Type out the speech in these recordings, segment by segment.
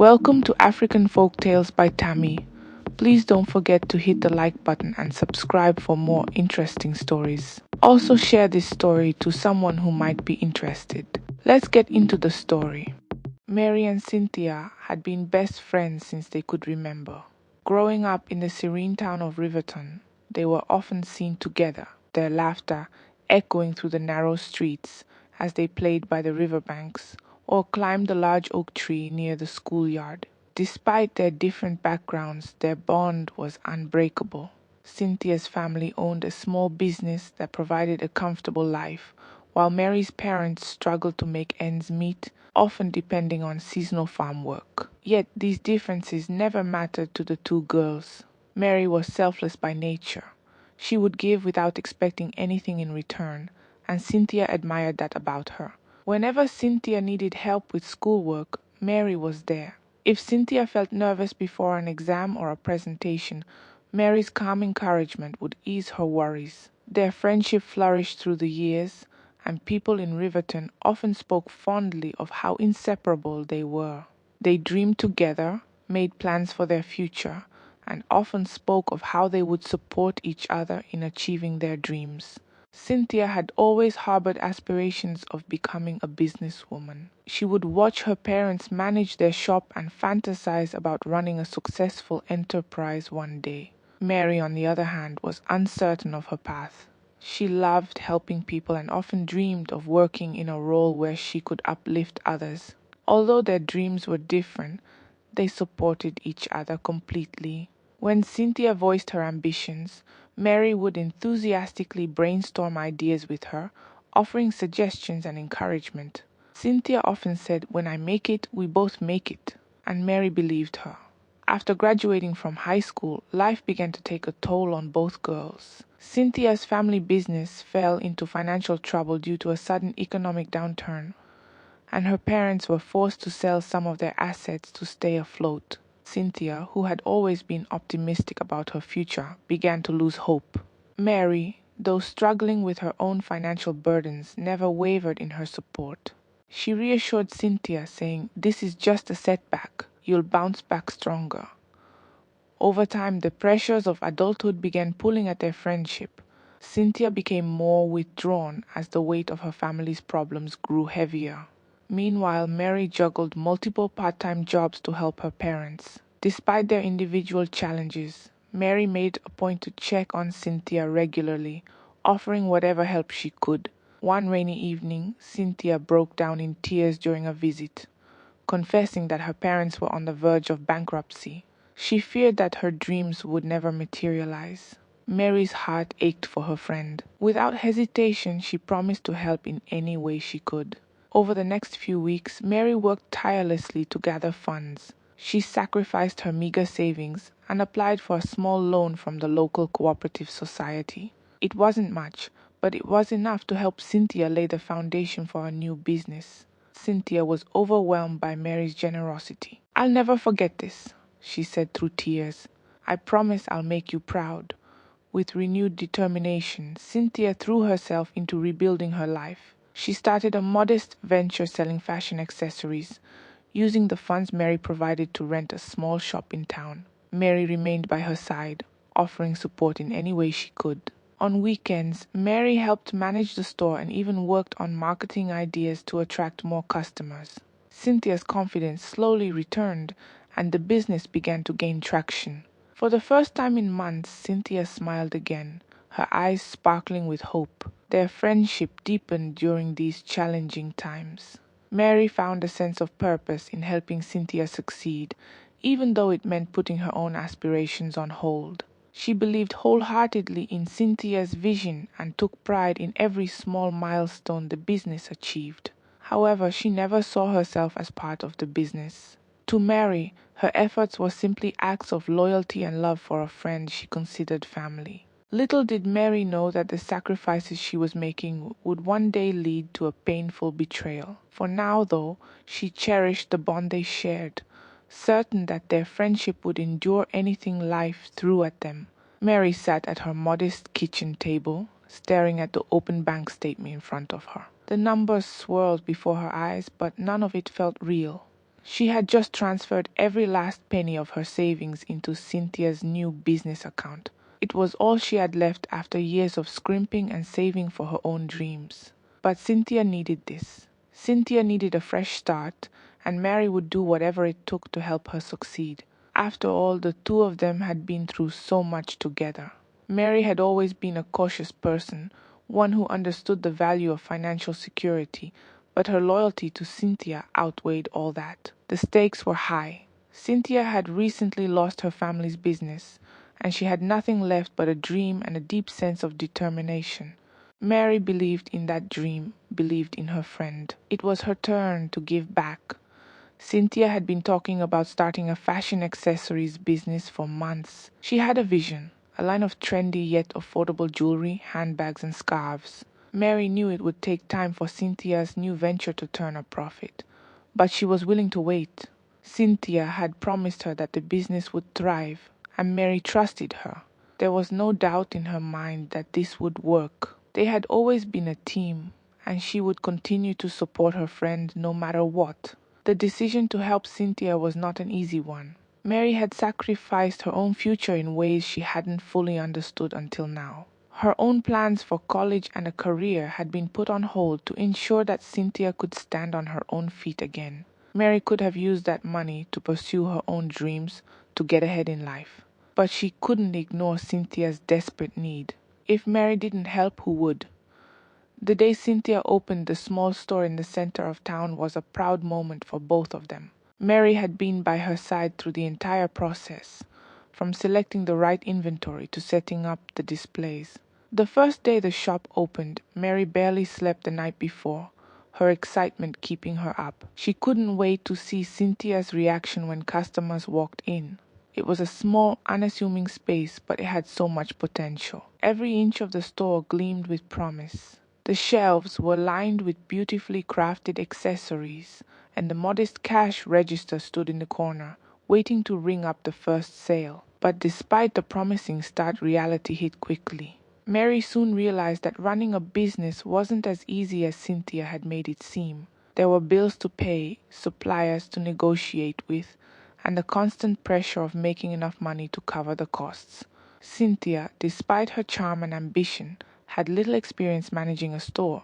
Welcome to African Folktales by Tammy. Please don't forget to hit the like button and subscribe for more interesting stories. Also share this story to someone who might be interested. Let's get into the story. Mary and Cynthia had been best friends since they could remember. Growing up in the serene town of Riverton, they were often seen together, their laughter echoing through the narrow streets as they played by the riverbanks or climbed the large oak tree near the schoolyard. Despite their different backgrounds, their bond was unbreakable. Cynthia's family owned a small business that provided a comfortable life, while Mary's parents struggled to make ends meet, often depending on seasonal farm work. Yet these differences never mattered to the two girls. Mary was selfless by nature. She would give without expecting anything in return, and Cynthia admired that about her. Whenever Cynthia needed help with schoolwork, Mary was there. If Cynthia felt nervous before an exam or a presentation, Mary's calm encouragement would ease her worries. Their friendship flourished through the years, and people in Riverton often spoke fondly of how inseparable they were. They dreamed together, made plans for their future, and often spoke of how they would support each other in achieving their dreams. Cynthia had always harbored aspirations of becoming a businesswoman. She would watch her parents manage their shop and fantasize about running a successful enterprise one day. Mary, on the other hand, was uncertain of her path. She loved helping people and often dreamed of working in a role where she could uplift others. Although their dreams were different, they supported each other completely. When Cynthia voiced her ambitions, Mary would enthusiastically brainstorm ideas with her, offering suggestions and encouragement. Cynthia often said, "When I make it, we both make it," and Mary believed her. After graduating from high school, life began to take a toll on both girls. Cynthia's family business fell into financial trouble due to a sudden economic downturn, and her parents were forced to sell some of their assets to stay afloat. Cynthia, who had always been optimistic about her future, began to lose hope. Mary, though struggling with her own financial burdens, never wavered in her support. She reassured Cynthia, saying, "This is just a setback. You'll bounce back stronger." Over time, the pressures of adulthood began pulling at their friendship. Cynthia became more withdrawn as the weight of her family's problems grew heavier. Meanwhile, Mary juggled multiple part-time jobs to help her parents. Despite their individual challenges, Mary made a point to check on Cynthia regularly, offering whatever help she could. One rainy evening, Cynthia broke down in tears during a visit, confessing that her parents were on the verge of bankruptcy. She feared that her dreams would never materialize. Mary's heart ached for her friend. Without hesitation, she promised to help in any way she could. Over the next few weeks, Mary worked tirelessly to gather funds. She sacrificed her meager savings and applied for a small loan from the local cooperative society. It wasn't much, but it was enough to help Cynthia lay the foundation for a new business. Cynthia was overwhelmed by Mary's generosity. "I'll never forget this," she said through tears. "I promise I'll make you proud." With renewed determination, Cynthia threw herself into rebuilding her life. She started a modest venture selling fashion accessories, using the funds Mary provided to rent a small shop in town. Mary remained by her side, offering support in any way she could. On weekends, Mary helped manage the store and even worked on marketing ideas to attract more customers. Cynthia's confidence slowly returned, and the business began to gain traction. For the first time in months, Cynthia smiled again, her eyes sparkling with hope. Their friendship deepened during these challenging times. Mary found a sense of purpose in helping Cynthia succeed, even though it meant putting her own aspirations on hold. She believed wholeheartedly in Cynthia's vision and took pride in every small milestone the business achieved. However, she never saw herself as part of the business. To Mary, her efforts were simply acts of loyalty and love for a friend she considered family. Little did Mary know that the sacrifices she was making would one day lead to a painful betrayal. For now, though, she cherished the bond they shared, certain that their friendship would endure anything life threw at them. Mary sat at her modest kitchen table, staring at the open bank statement in front of her. The numbers swirled before her eyes, but none of it felt real. She had just transferred every last penny of her savings into Cynthia's new business account. It was all she had left after years of scrimping and saving for her own dreams. But Cynthia needed this. Cynthia needed a fresh start, and Mary would do whatever it took to help her succeed. After all, the two of them had been through so much together. Mary had always been a cautious person, one who understood the value of financial security, but her loyalty to Cynthia outweighed all that. The stakes were high. Cynthia had recently lost her family's business, and she had nothing left but a dream and a deep sense of determination. Mary believed in that dream, believed in her friend. It was her turn to give back. Cynthia had been talking about starting a fashion accessories business for months. She had a vision, a line of trendy yet affordable jewelry, handbags, and scarves. Mary knew it would take time for Cynthia's new venture to turn a profit, but she was willing to wait. Cynthia had promised her that the business would thrive, and Mary trusted her. There was no doubt in her mind that this would work. They had always been a team, and she would continue to support her friend no matter what. The decision to help Cynthia was not an easy one. Mary had sacrificed her own future in ways she hadn't fully understood until now. Her own plans for college and a career had been put on hold to ensure that Cynthia could stand on her own feet again. Mary could have used that money to pursue her own dreams, to get ahead in life. But she couldn't ignore Cynthia's desperate need. If Mary didn't help, who would? The day Cynthia opened the small store in the center of town was a proud moment for both of them. Mary had been by her side through the entire process, from selecting the right inventory to setting up the displays. The first day the shop opened, Mary barely slept the night before, her excitement keeping her up. She couldn't wait to see Cynthia's reaction when customers walked in. It was a small, unassuming space, but it had so much potential. Every inch of the store gleamed with promise. The shelves were lined with beautifully crafted accessories, and the modest cash register stood in the corner, waiting to ring up the first sale. But despite the promising start, reality hit quickly. Mary soon realized that running a business wasn't as easy as Cynthia had made it seem. There were bills to pay, suppliers to negotiate with, and the constant pressure of making enough money to cover the costs. Cynthia, despite her charm and ambition, had little experience managing a store,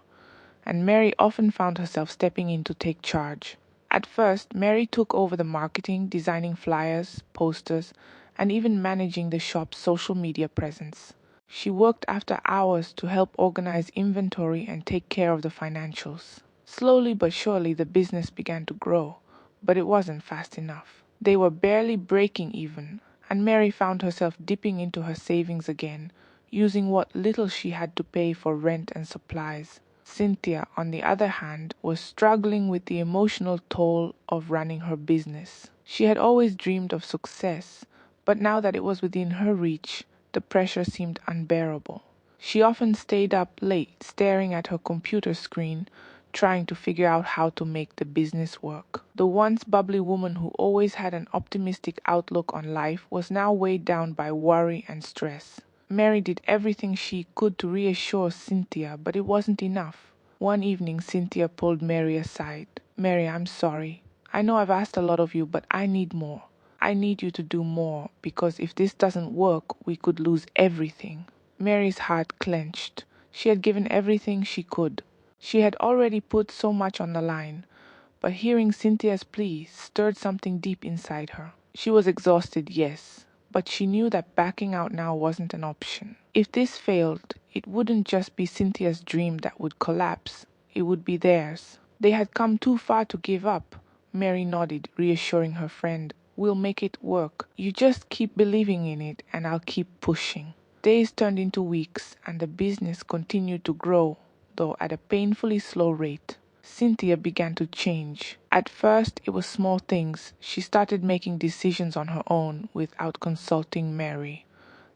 and Mary often found herself stepping in to take charge. At first, Mary took over the marketing, designing flyers, posters, and even managing the shop's social media presence. She worked after hours to help organize inventory and take care of the financials. Slowly but surely, the business began to grow, but it wasn't fast enough. They were barely breaking even, and Mary found herself dipping into her savings again, using what little she had to pay for rent and supplies. Cynthia, on the other hand, was struggling with the emotional toll of running her business. She had always dreamed of success, but now that it was within her reach, the pressure seemed unbearable. She often stayed up late, staring at her computer screen, trying to figure out how to make the business work. The once bubbly woman who always had an optimistic outlook on life was now weighed down by worry and stress. Mary did everything she could to reassure Cynthia, but it wasn't enough. One evening, Cynthia pulled Mary aside. "Mary, I'm sorry. I know I've asked a lot of you, but I need more. I need you to do more, because if this doesn't work, we could lose everything." Mary's heart clenched. She had given everything she could. She had already put so much on the line, but hearing Cynthia's plea stirred something deep inside her. She was exhausted, yes, but she knew that backing out now wasn't an option. If this failed, it wouldn't just be Cynthia's dream that would collapse, it would be theirs. They had come too far to give up. Mary nodded, reassuring her friend. "We'll make it work. You just keep believing in it and I'll keep pushing." Days turned into weeks and the business continued to grow, though at a painfully slow rate. Cynthia began to change. At first, it was small things. She started making decisions on her own without consulting Mary,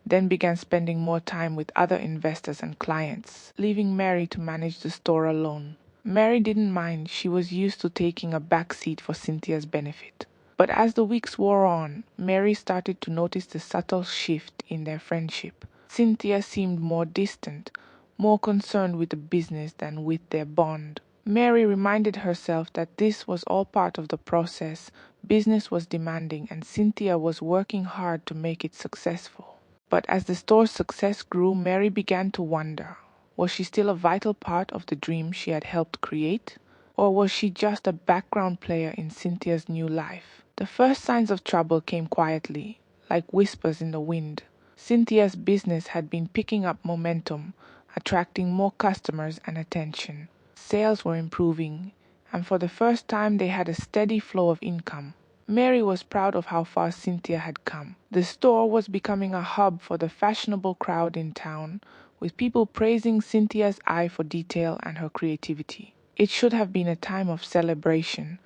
then began spending more time with other investors and clients, leaving Mary to manage the store alone. Mary didn't mind. She was used to taking a back seat for Cynthia's benefit. But as the weeks wore on, Mary started to notice the subtle shift in their friendship. Cynthia seemed more distant, more concerned with the business than with their bond. Mary reminded herself that this was all part of the process. Business was demanding and Cynthia was working hard to make it successful. But as the store's success grew, Mary began to wonder, was she still a vital part of the dream she had helped create? Or was she just a background player in Cynthia's new life? The first signs of trouble came quietly, like whispers in the wind. Cynthia's business had been picking up momentum, attracting more customers and attention. Sales were improving, and for the first time they had a steady flow of income. Mary was proud of how far Cynthia had come. The store was becoming a hub for the fashionable crowd in town, with people praising Cynthia's eye for detail and her creativity. It should have been a time of celebration,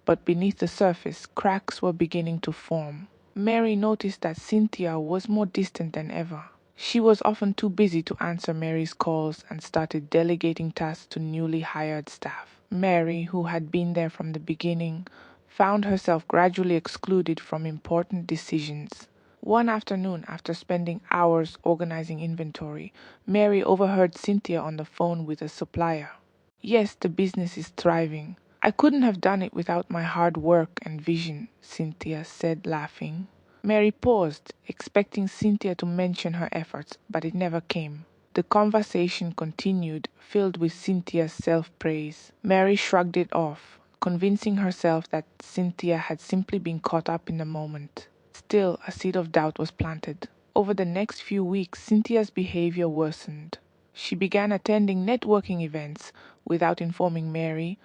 but beneath the surface, cracks were beginning to form. Mary noticed that Cynthia was more distant than ever. She was often too busy to answer Mary's calls and started delegating tasks to newly hired staff. Mary, who had been there from the beginning, found herself gradually excluded from important decisions. One afternoon, after spending hours organizing inventory, Mary overheard Cynthia on the phone with a supplier. "Yes, the business is thriving. I couldn't have done it without my hard work and vision," Cynthia said, laughing. Mary paused, expecting Cynthia to mention her efforts, but it never came. The conversation continued, filled with Cynthia's self-praise. Mary shrugged it off, convincing herself that Cynthia had simply been caught up in the moment. Still, a seed of doubt was planted. Over the next few weeks, Cynthia's behavior worsened. She began attending networking events without informing Mary,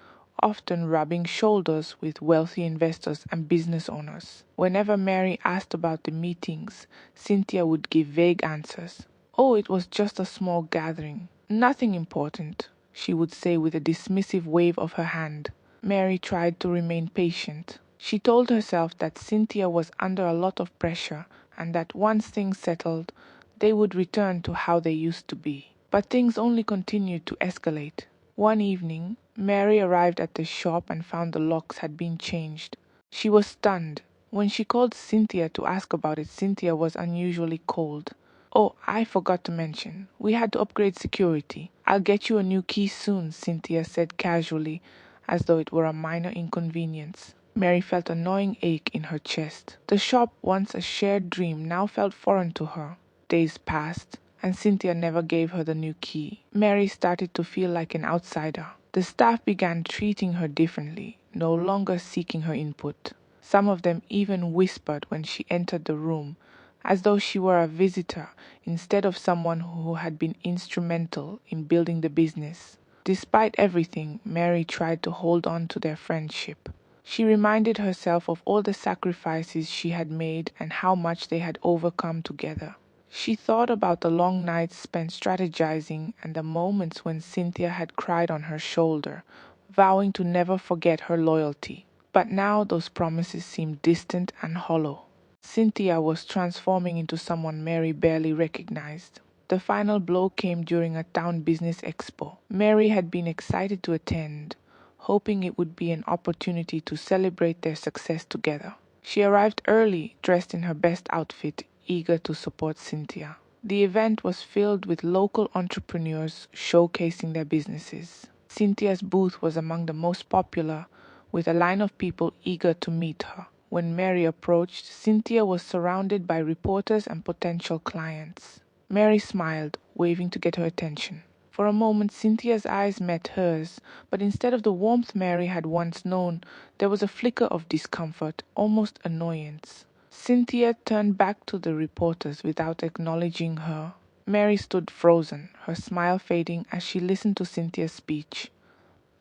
often rubbing shoulders with wealthy investors and business owners. Whenever Mary asked about the meetings, Cynthia would give vague answers. "Oh, it was just a small gathering. Nothing important," she would say with a dismissive wave of her hand. Mary tried to remain patient. She told herself that Cynthia was under a lot of pressure and that once things settled, they would return to how they used to be. But things only continued to escalate. One evening, Mary arrived at the shop and found the locks had been changed. She was stunned. When she called Cynthia to ask about it, Cynthia was unusually cold. "Oh, I forgot to mention. We had to upgrade security. I'll get you a new key soon," Cynthia said casually, as though it were a minor inconvenience. Mary felt a gnawing ache in her chest. The shop, once a shared dream, now felt foreign to her. Days passed, and Cynthia never gave her the new key. Mary started to feel like an outsider. The staff began treating her differently, no longer seeking her input. Some of them even whispered when she entered the room, as though she were a visitor instead of someone who had been instrumental in building the business. Despite everything, Mary tried to hold on to their friendship. She reminded herself of all the sacrifices she had made and how much they had overcome together. She thought about the long nights spent strategizing and the moments when Cynthia had cried on her shoulder, vowing to never forget her loyalty. But now those promises seemed distant and hollow. Cynthia was transforming into someone Mary barely recognized. The final blow came during a town business expo. Mary had been excited to attend, hoping it would be an opportunity to celebrate their success together. She arrived early, dressed in her best outfit, eager to support Cynthia. The event was filled with local entrepreneurs showcasing their businesses. Cynthia's booth was among the most popular, with a line of people eager to meet her. When Mary approached, Cynthia was surrounded by reporters and potential clients. Mary smiled, waving to get her attention. For a moment, Cynthia's eyes met hers, but instead of the warmth Mary had once known, there was a flicker of discomfort, almost annoyance. Cynthia turned back to the reporters without acknowledging her. Mary stood frozen, her smile fading as she listened to Cynthia's speech.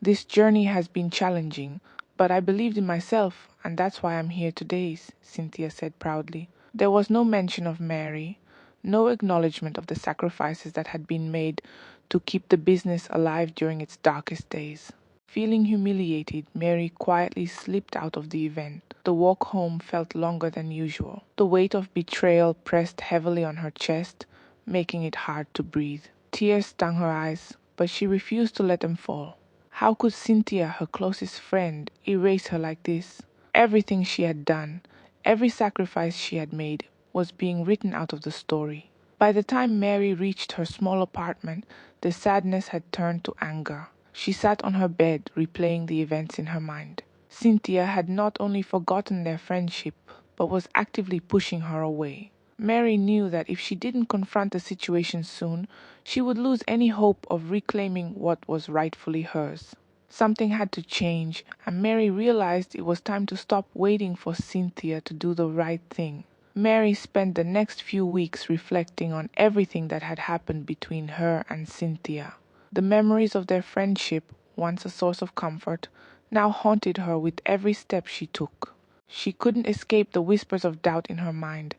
"This journey has been challenging, but I believed in myself, and that's why I'm here today," Cynthia said proudly. There was no mention of Mary, no acknowledgement of the sacrifices that had been made to keep the business alive during its darkest days. Feeling humiliated, Mary quietly slipped out of the event. The walk home felt longer than usual. The weight of betrayal pressed heavily on her chest, making it hard to breathe. Tears stung her eyes, but she refused to let them fall. How could Cynthia, her closest friend, erase her like this? Everything she had done, every sacrifice she had made, was being written out of the story. By the time Mary reached her small apartment, the sadness had turned to anger. She sat on her bed, replaying the events in her mind. Cynthia had not only forgotten their friendship, but was actively pushing her away. Mary knew that if she didn't confront the situation soon, she would lose any hope of reclaiming what was rightfully hers. Something had to change, and Mary realized it was time to stop waiting for Cynthia to do the right thing. Mary spent the next few weeks reflecting on everything that had happened between her and Cynthia. The memories of their friendship, once a source of comfort, now haunted her with every step she took. She couldn't escape the whispers of doubt in her mind.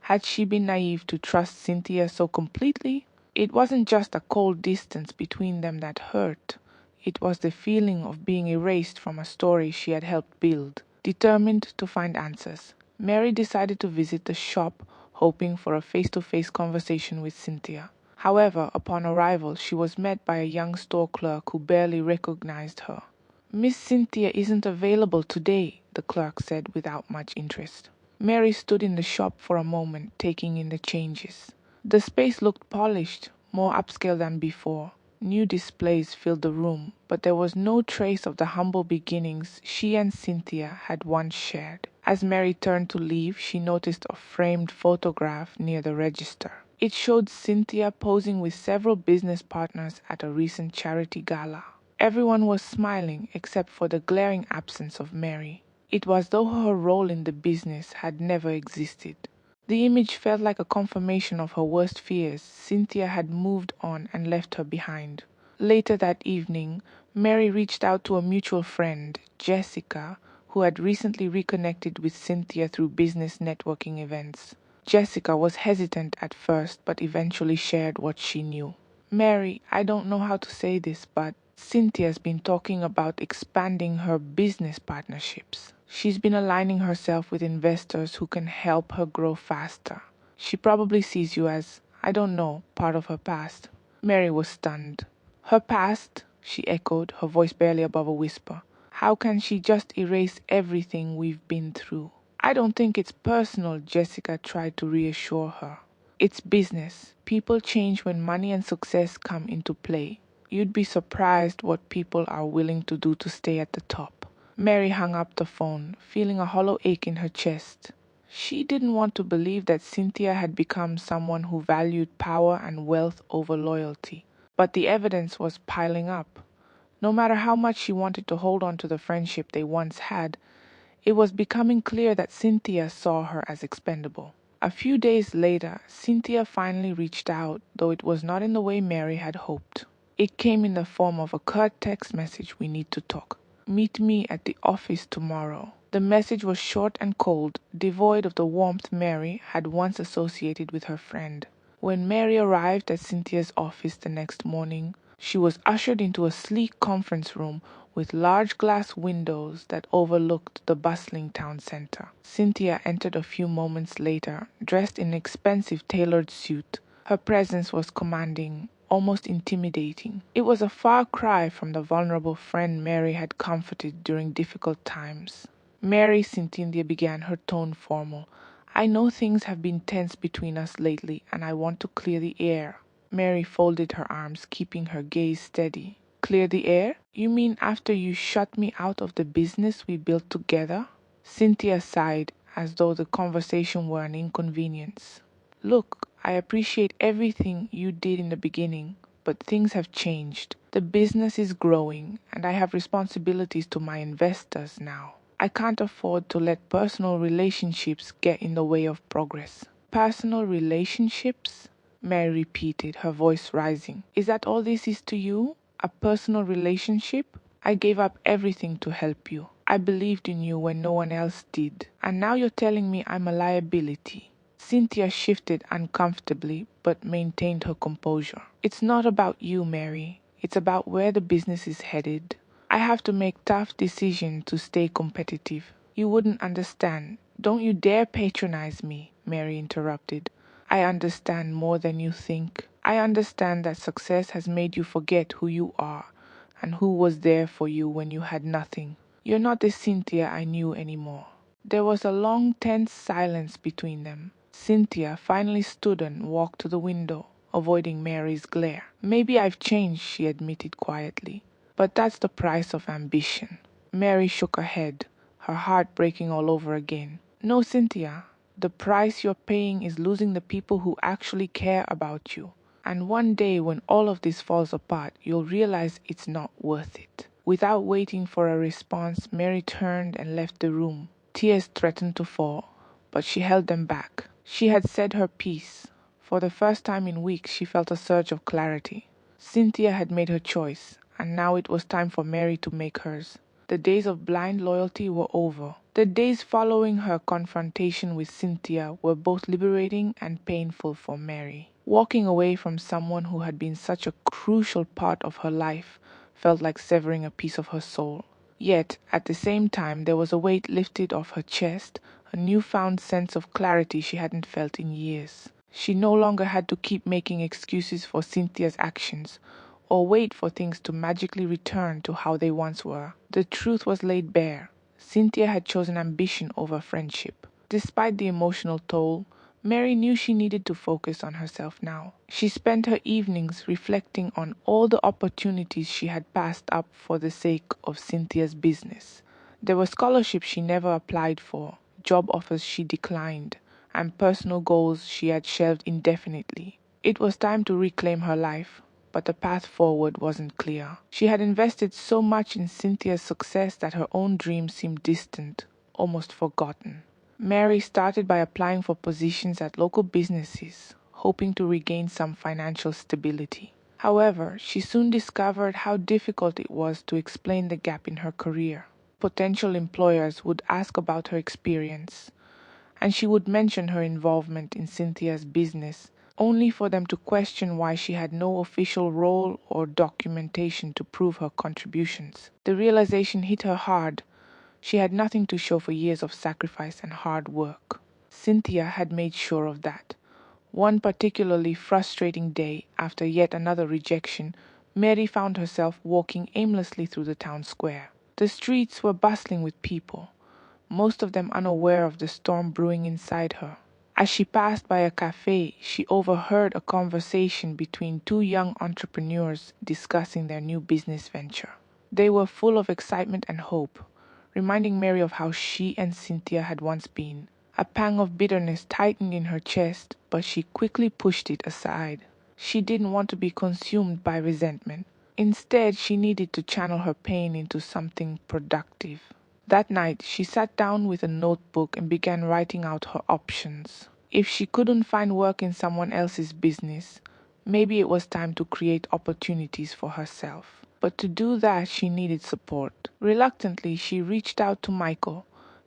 Had she been naive to trust Cynthia so completely? It wasn't just a cold distance between them that hurt. It was the feeling of being erased from a story she had helped build. Determined to find answers, Mary decided to visit the shop, hoping for a face-to-face conversation with Cynthia. However, upon arrival, she was met by a young store clerk who barely recognized her. "Miss Cynthia isn't available today," the clerk said without much interest. Mary stood in the shop for a moment, taking in the changes. The space looked polished, more upscale than before. New displays filled the room, but there was no trace of the humble beginnings she and Cynthia had once shared. As Mary turned to leave, she noticed a framed photograph near the register. It showed Cynthia posing with several business partners at a recent charity gala. Everyone was smiling except for the glaring absence of Mary. It was as though her role in the business had never existed. The image felt like a confirmation of her worst fears. Cynthia had moved on and left her behind. Later that evening, Mary reached out to a mutual friend, Jessica, who had recently reconnected with Cynthia through business networking events. Jessica was hesitant at first, but eventually shared what she knew. "Mary, I don't know how to say this, but Cynthia's been talking about expanding her business partnerships. She's been aligning herself with investors who can help her grow faster. She probably sees you as, I don't know, part of her past." Mary was stunned. "Her past?" she echoed, her voice barely above a whisper. "How can she just erase everything we've been through?" "I don't think it's personal," Jessica tried to reassure her. "It's business. People change when money and success come into play. You'd be surprised what people are willing to do to stay at the top." Mary hung up the phone, feeling a hollow ache in her chest. She didn't want to believe that Cynthia had become someone who valued power and wealth over loyalty. But the evidence was piling up. No matter how much she wanted to hold on to the friendship they once had, it was becoming clear that Cynthia saw her as expendable. A few days later, Cynthia finally reached out, though it was not in the way Mary had hoped. It came in the form of a curt text message: "We need to talk. Meet me at the office tomorrow." The message was short and cold, devoid of the warmth Mary had once associated with her friend. When Mary arrived at Cynthia's office the next morning, she was ushered into a sleek conference room with large glass windows that overlooked the bustling town center. Cynthia entered a few moments later, dressed in an expensive tailored suit. Her presence was commanding, almost intimidating. It was a far cry from the vulnerable friend Mary had comforted during difficult times. "Mary," Cynthia began, her tone formal, "I know things have been tense between us lately, and I want to clear the air." Mary folded her arms, keeping her gaze steady. "Clear the air? You mean after you shut me out of the business we built together?" Cynthia sighed, as though the conversation were an inconvenience. "Look, I appreciate everything you did in the beginning, but things have changed. The business is growing, and I have responsibilities to my investors now. I can't afford to let personal relationships get in the way of progress." "Personal relationships?" Mary repeated, her voice rising. "Is that all this is to you? A personal relationship? I gave up everything to help you. I believed in you when no one else did. And now you're telling me I'm a liability." Cynthia shifted uncomfortably, but maintained her composure. "It's not about you, Mary. It's about where the business is headed. I have to make tough decisions to stay competitive. You wouldn't understand." "Don't you dare patronize me," Mary interrupted. "I understand more than you think. I understand that success has made you forget who you are and who was there for you when you had nothing. You're not the Cynthia I knew anymore." There was a long, tense silence between them. Cynthia finally stood and walked to the window, avoiding Mary's glare. "Maybe I've changed," she admitted quietly, But that's the price of ambition. Mary shook her head, her heart breaking all over again. No, Cynthia, the price you're paying is losing the people who actually care about you. And one day when all of this falls apart, you'll realize it's not worth it. Without waiting for a response, Mary turned and left the room. Tears threatened to fall, but she held them back. She had said her piece. For the first time in weeks, she felt a surge of clarity. Cynthia had made her choice, and now it was time for Mary to make hers. The days of blind loyalty were over. The days following her confrontation with Cynthia were both liberating and painful for Mary. Walking away from someone who had been such a crucial part of her life felt like severing a piece of her soul. Yet, at the same time, there was a weight lifted off her chest, a newfound sense of clarity she hadn't felt in years. She no longer had to keep making excuses for Cynthia's actions, or wait for things to magically return to how they once were. The truth was laid bare. Cynthia had chosen ambition over friendship. Despite the emotional toll, Mary knew she needed to focus on herself now. She spent her evenings reflecting on all the opportunities she had passed up for the sake of Cynthia's business. There were scholarships she never applied for, job offers she declined, and personal goals she had shelved indefinitely. It was time to reclaim her life, but the path forward wasn't clear. She had invested so much in Cynthia's success that her own dreams seemed distant, almost forgotten. Mary started by applying for positions at local businesses, hoping to regain some financial stability. However, she soon discovered how difficult it was to explain the gap in her career. Potential employers would ask about her experience, and she would mention her involvement in Cynthia's business, only for them to question why she had no official role or documentation to prove her contributions. The realization hit her hard. She had nothing to show for years of sacrifice and hard work. Cynthia had made sure of that. One particularly frustrating day, after yet another rejection, Mary found herself walking aimlessly through the town square. The streets were bustling with people, most of them unaware of the storm brewing inside her. As she passed by a cafe, she overheard a conversation between two young entrepreneurs discussing their new business venture. They were full of excitement and hope, reminding Mary of how she and Cynthia had once been. A pang of bitterness tightened in her chest, but she quickly pushed it aside. She didn't want to be consumed by resentment. Instead, she needed to channel her pain into something productive. That night, she sat down with a notebook and began writing out her options. If she couldn't find work in someone else's business, maybe it was time to create opportunities for herself. But to do that, she needed support. Reluctantly, she reached out to Michael,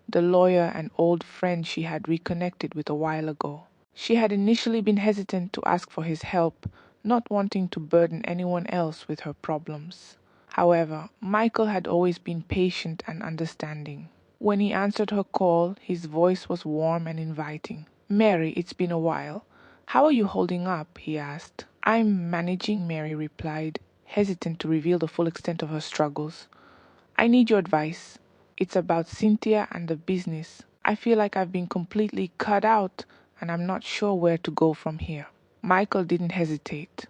the lawyer and old friend she had reconnected with a while ago. She had initially been hesitant to ask for his help, not wanting to burden anyone else with her problems. However, Michael had always been patient and understanding. When he answered her call, his voice was warm and inviting. "Mary, it's been a while. How are you holding up?" he asked. "I'm managing," Mary replied, hesitant to reveal the full extent of her struggles. "I need your advice. It's about Cynthia and the business. I feel like I've been completely cut out, and I'm not sure where to go from here." Michael didn't hesitate.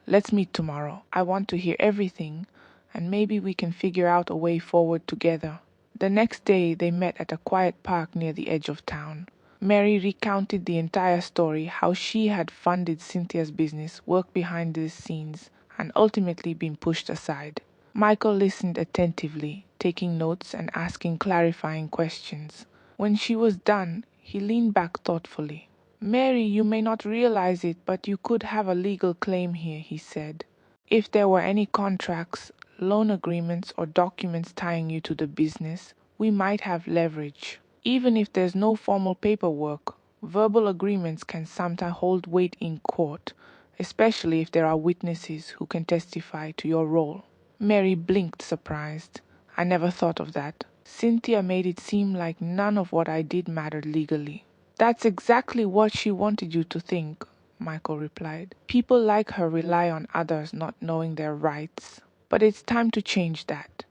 "Let's meet tomorrow. I want to hear everything, and maybe we can figure out a way forward together." The next day they met at a quiet park near the edge of town. Mary recounted the entire story, how she had funded Cynthia's business, worked behind the scenes, and ultimately been pushed aside. Michael listened attentively, taking notes and asking clarifying questions. When she was done, he leaned back thoughtfully. "Mary, you may not realize it, but you could have a legal claim here," he said. "If there were any contracts, loan agreements, or documents tying you to the business, we might have leverage. Even if there's no formal paperwork, verbal agreements can sometimes hold weight in court, especially if there are witnesses who can testify to your role." Mary blinked, surprised. "I never thought of that. Cynthia made it seem like none of what I did mattered legally." "That's exactly what she wanted you to think," Michael replied. "People like her rely on others not knowing their rights. But it's time to change that.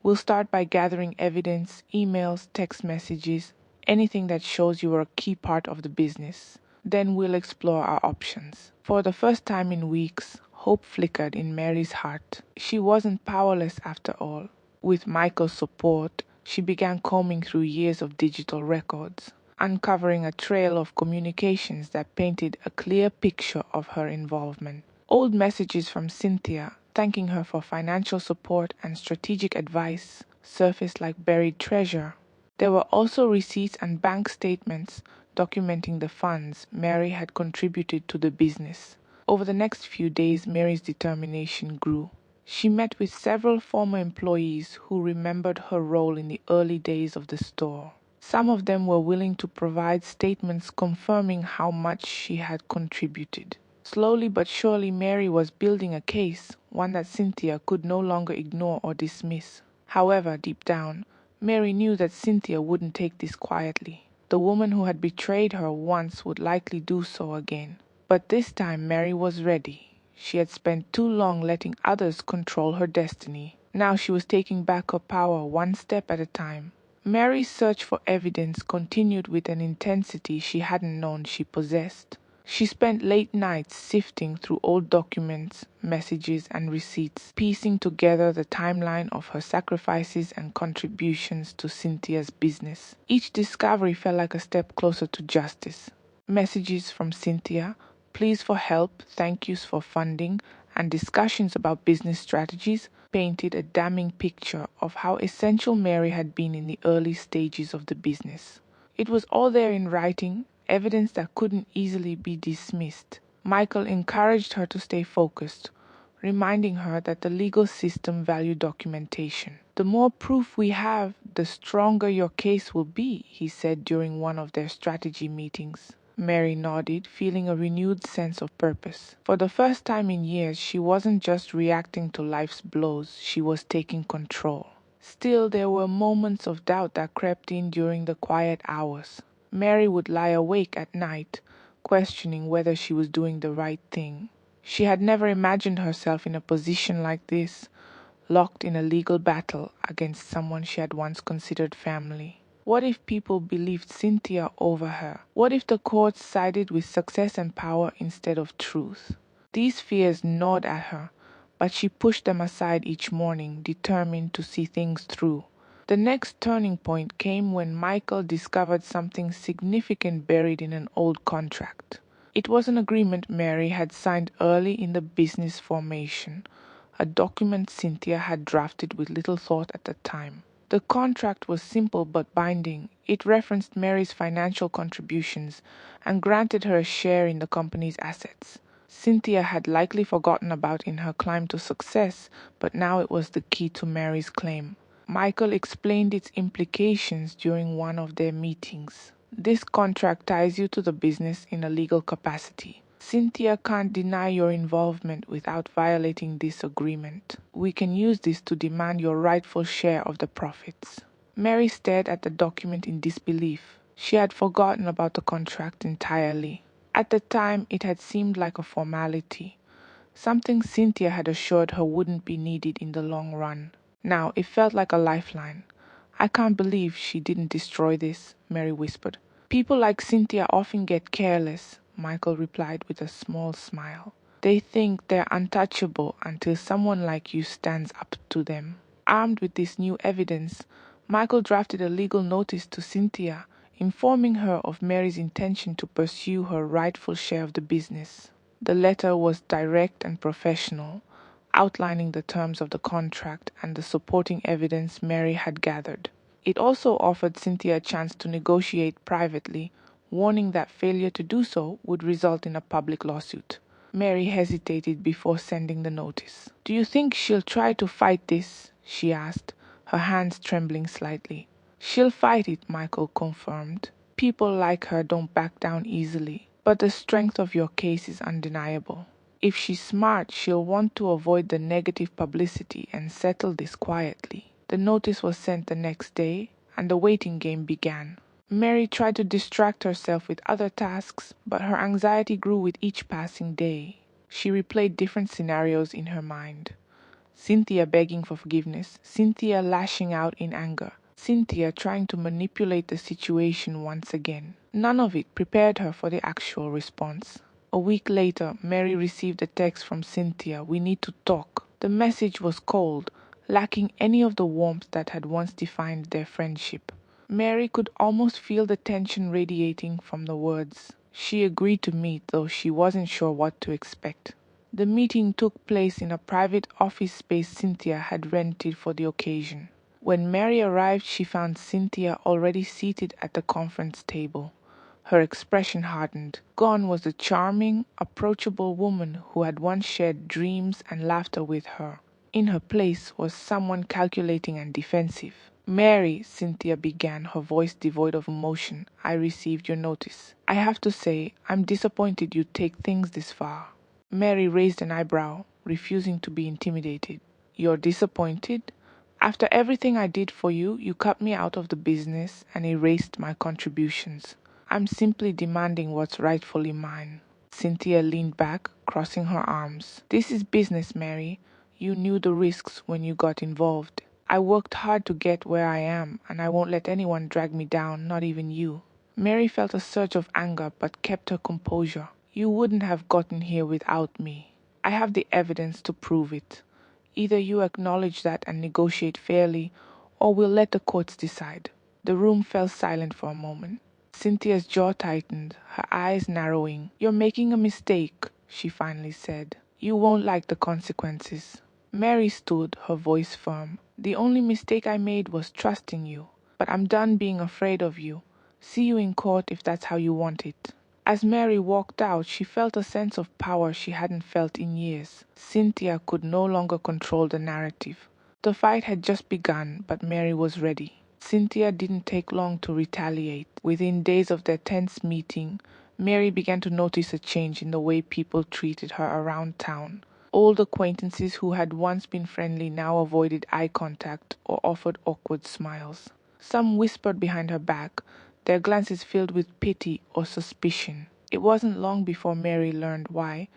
We'll start by gathering evidence, emails, text messages, anything that shows you were a key part of the business. Then we'll explore our options." For the first time in weeks, hope flickered in Mary's heart. She wasn't powerless after all. With Michael's support, she began combing through years of digital records, uncovering a trail of communications that painted a clear picture of her involvement. Old messages from Cynthia, thanking her for financial support and strategic advice, surfaced like buried treasure. There were also receipts and bank statements documenting the funds Mary had contributed to the business. Over the next few days, Mary's determination grew. She met with several former employees who remembered her role in the early days of the store. Some of them were willing to provide statements confirming how much she had contributed. Slowly but surely, Mary was building a case, one that Cynthia could no longer ignore or dismiss. However, deep down, Mary knew that Cynthia wouldn't take this quietly. The woman who had betrayed her once would likely do so again. But this time Mary was ready. She had spent too long letting others control her destiny. Now she was taking back her power one step at a time. Mary's search for evidence continued with an intensity she hadn't known she possessed. She spent late nights sifting through old documents, messages, and receipts, piecing together the timeline of her sacrifices and contributions to Cynthia's business. Each discovery felt like a step closer to justice. Messages from Cynthia, pleas for help, thank yous for funding, and discussions about business strategies painted a damning picture of how essential Mary had been in the early stages of the business. It was all there in writing, evidence that couldn't easily be dismissed. Michael encouraged her to stay focused, reminding her that the legal system valued documentation. The more proof we have, the stronger your case will be, he said during one of their strategy meetings. Mary nodded, feeling a renewed sense of purpose. For the first time in years, she wasn't just reacting to life's blows, she was taking control. Still, there were moments of doubt that crept in during the quiet hours. Mary would lie awake at night, questioning whether she was doing the right thing. She had never imagined herself in a position like this, locked in a legal battle against someone she had once considered family. What if people believed Cynthia over her? What if the courts sided with success and power instead of truth? These fears gnawed at her, but she pushed them aside each morning, determined to see things through. The next turning point came when Michael discovered something significant buried in an old contract. It was an agreement Mary had signed early in the business formation, a document Cynthia had drafted with little thought at the time. The contract was simple but binding. It referenced Mary's financial contributions and granted her a share in the company's assets. Cynthia had likely forgotten about in her climb to success, but now it was the key to Mary's claim. Michael explained its implications during one of their meetings. This contract ties you to the business in a legal capacity. Cynthia can't deny your involvement without violating this agreement. We can use this to demand your rightful share of the profits. Mary stared at the document in disbelief. She had forgotten about the contract entirely. At the time, it had seemed like a formality, something Cynthia had assured her wouldn't be needed in the long run. Now, it felt like a lifeline. I can't believe she didn't destroy this, Mary whispered. People like Cynthia often get careless, Michael replied with a small smile. They think they're untouchable until someone like you stands up to them. Armed with this new evidence, Michael drafted a legal notice to Cynthia, informing her of Mary's intention to pursue her rightful share of the business. The letter was direct and professional, outlining the terms of the contract and the supporting evidence Mary had gathered. It also offered Cynthia a chance to negotiate privately, warning that failure to do so would result in a public lawsuit. Mary hesitated before sending the notice. Do you think she'll try to fight this? She asked, her hands trembling slightly. She'll fight it, Michael confirmed. People like her don't back down easily, but the strength of your case is undeniable. If she's smart, she'll want to avoid the negative publicity and settle this quietly. The notice was sent the next day, and the waiting game began. Mary tried to distract herself with other tasks, but her anxiety grew with each passing day. She replayed different scenarios in her mind. Cynthia begging for forgiveness, Cynthia lashing out in anger, Cynthia trying to manipulate the situation once again. None of it prepared her for the actual response. A A week later, Mary received a text from Cynthia. "We need to talk." The message was cold, lacking any of the warmth that had once defined their friendship. Mary could almost feel the tension radiating from the words. She agreed to meet, though she wasn't sure what to expect. The meeting took place in a private office space Cynthia had rented for the occasion. When Mary arrived, she found Cynthia already seated at the conference table. Her expression hardened. Gone was the charming, approachable woman who had once shared dreams and laughter with her. In her place was someone calculating and defensive. "Mary," Cynthia began, her voice devoid of emotion, "I received your notice. I have to say, I'm disappointed you'd take things this far." Mary raised an eyebrow, refusing to be intimidated. "You're disappointed? After everything I did for you, you cut me out of the business and erased my contributions. I'm simply demanding what's rightfully mine." Cynthia leaned back, crossing her arms. "This is business, Mary. You knew the risks when you got involved. I worked hard to get where I am, and I won't let anyone drag me down, not even you." Mary felt a surge of anger but kept her composure. "You wouldn't have gotten here without me. I have the evidence to prove it. Either you acknowledge that and negotiate fairly, or we'll let the courts decide." The room fell silent for a moment. Cynthia's jaw tightened, her eyes narrowing. "You're making a mistake," she finally said. "You won't like the consequences." Mary stood, her voice firm. "The only mistake I made was trusting you. But I'm done being afraid of you. See you in court if that's how you want it." As Mary walked out, she felt a sense of power she hadn't felt in years. Cynthia could no longer control the narrative. The fight had just begun, but Mary was ready. Cynthia didn't take long to retaliate. Within days of their tense meeting, Mary began to notice a change in the way people treated her around town. Old acquaintances who had once been friendly now avoided eye contact or offered awkward smiles. Some whispered behind her back, their glances filled with pity or suspicion. It wasn't long before Mary learned why.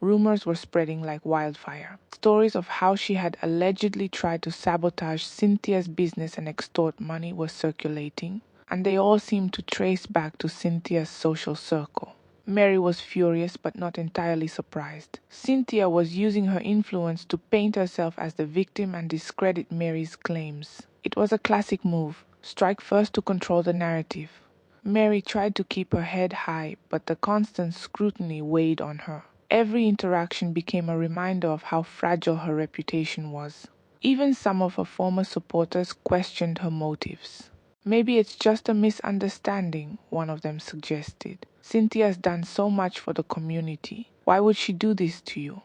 Rumors were spreading like wildfire. Stories of how she had allegedly tried to sabotage Cynthia's business and extort money were circulating, and they all seemed to trace back to Cynthia's social circle. Mary was furious but not entirely surprised. Cynthia was using her influence to paint herself as the victim and discredit Mary's claims. It was a classic move. Strike first to control the narrative. Mary tried to keep her head high, but the constant scrutiny weighed on her. Every interaction became a reminder of how fragile her reputation was. Even some of her former supporters questioned her motives. "Maybe it's just a misunderstanding," one of them suggested. "Cynthia's done so much for the community. Why would she do this to you?"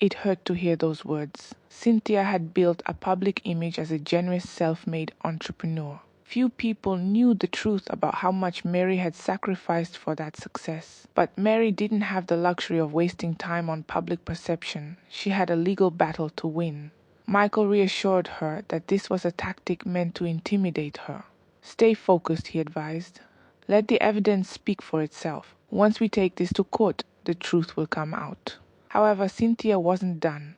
It hurt to hear those words. Cynthia had built a public image as a generous self-made entrepreneur. Few people knew the truth about how much Mary had sacrificed for that success. But Mary didn't have the luxury of wasting time on public perception. She had a legal battle to win. Michael reassured her that this was a tactic meant to intimidate her. "Stay focused," he advised. "Let the evidence speak for itself. Once we take this to court, the truth will come out." However, Cynthia wasn't done.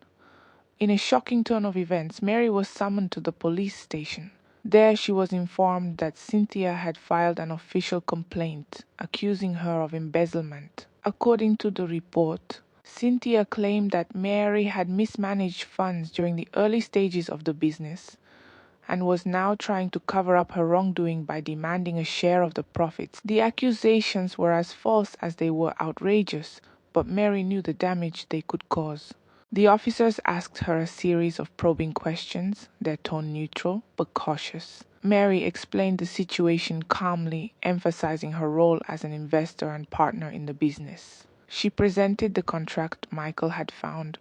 In a shocking turn of events, Mary was summoned to the police station. There she was informed that Cynthia had filed an official complaint, accusing her of embezzlement. According to the report, Cynthia claimed that Mary had mismanaged funds during the early stages of the business and was now trying to cover up her wrongdoing by demanding a share of the profits. The accusations were as false as they were outrageous, but Mary knew the damage they could cause. The officers asked her a series of probing questions, their tone neutral but cautious. Mary explained the situation calmly, emphasizing her role as an investor and partner in the business. She presented the contract Michael had found,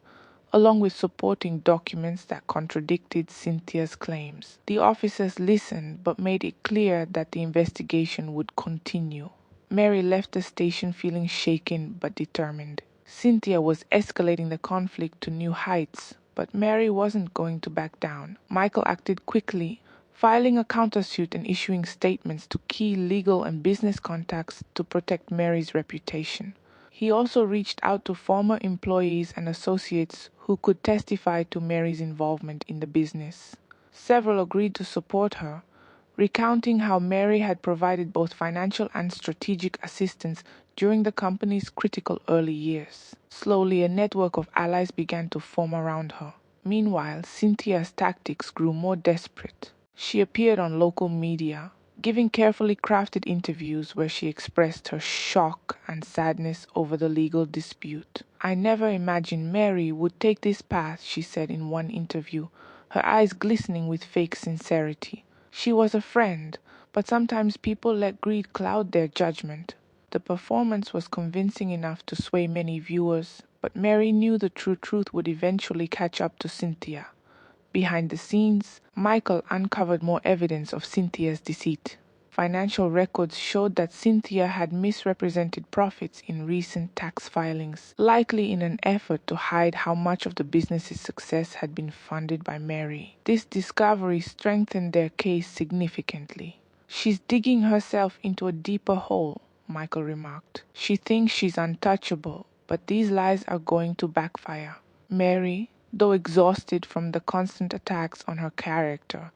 along with supporting documents that contradicted Cynthia's claims. The officers listened but made it clear that the investigation would continue. Mary left the station feeling shaken but determined. Cynthia was escalating the conflict to new heights, but Mary wasn't going to back down. Michael acted quickly, filing a countersuit and issuing statements to key legal and business contacts to protect Mary's reputation. He also reached out to former employees and associates who could testify to Mary's involvement in the business. Several agreed to support her, recounting how Mary had provided both financial and strategic assistance during the company's critical early years. Slowly, a network of allies began to form around her. Meanwhile, Cynthia's tactics grew more desperate. She appeared on local media, giving carefully crafted interviews where she expressed her shock and sadness over the legal dispute. "I never imagined Mary would take this path," she said in one interview, her eyes glistening with fake sincerity. "She was a friend, but sometimes people let greed cloud their judgment." The performance was convincing enough to sway many viewers, but Mary knew the true truth would eventually catch up to Cynthia. Behind the scenes, Michael uncovered more evidence of Cynthia's deceit. Financial records showed that Cynthia had misrepresented profits in recent tax filings, likely in an effort to hide how much of the business's success had been funded by Mary. This discovery strengthened their case significantly. "She's digging herself into a deeper hole," Michael remarked. "She thinks she's untouchable, but these lies are going to backfire." Mary, though exhausted from the constant attacks on her character,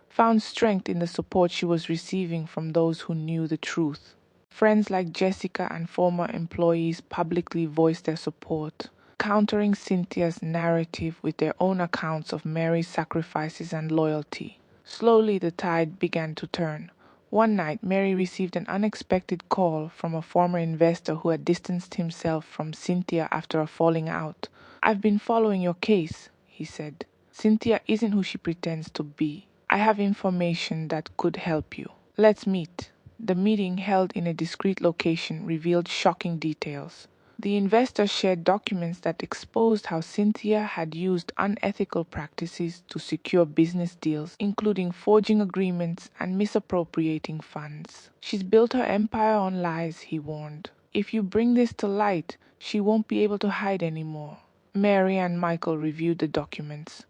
found strength in the support she was receiving from those who knew the truth. Friends like Jessica and former employees publicly voiced their support, countering Cynthia's narrative with their own accounts of Mary's sacrifices and loyalty. Slowly the tide began to turn. One night, Mary received an unexpected call from a former investor who had distanced himself from Cynthia after a falling out. "I've been following your case," he said. "Cynthia isn't who she pretends to be. I have information that could help you. Let's meet." The meeting, held in a discreet location, revealed shocking details. The investor shared documents that exposed how Cynthia had used unethical practices to secure business deals, including forging agreements and misappropriating funds. "She's built her empire on lies," he warned. "If you bring this to light, she won't be able to hide anymore." Mary and Michael reviewed the documents,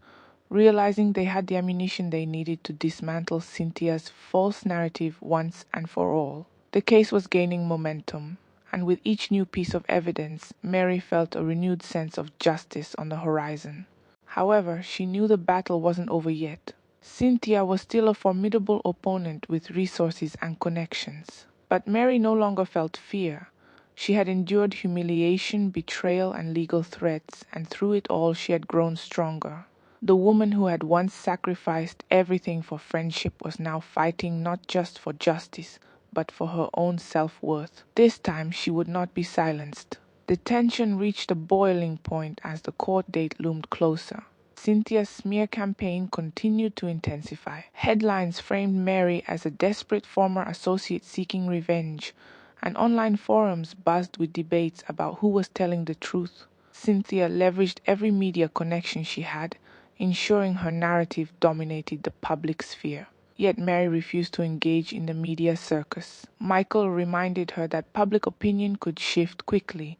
realizing they had the ammunition they needed to dismantle Cynthia's false narrative once and for all. The case was gaining momentum, and with each new piece of evidence, Mary felt a renewed sense of justice on the horizon. However, she knew the battle wasn't over yet. Cynthia was still a formidable opponent with resources and connections. But Mary no longer felt fear. She had endured humiliation, betrayal, and legal threats, and through it all she had grown stronger. The woman who had once sacrificed everything for friendship was now fighting not just for justice, but for her own self-worth. This time she would not be silenced. The tension reached a boiling point as the court date loomed closer. Cynthia's smear campaign continued to intensify. Headlines framed Mary as a desperate former associate seeking revenge, and online forums buzzed with debates about who was telling the truth. Cynthia leveraged every media connection she had, ensuring her narrative dominated the public sphere. Yet Mary refused to engage in the media circus. Michael reminded her that public opinion could shift quickly,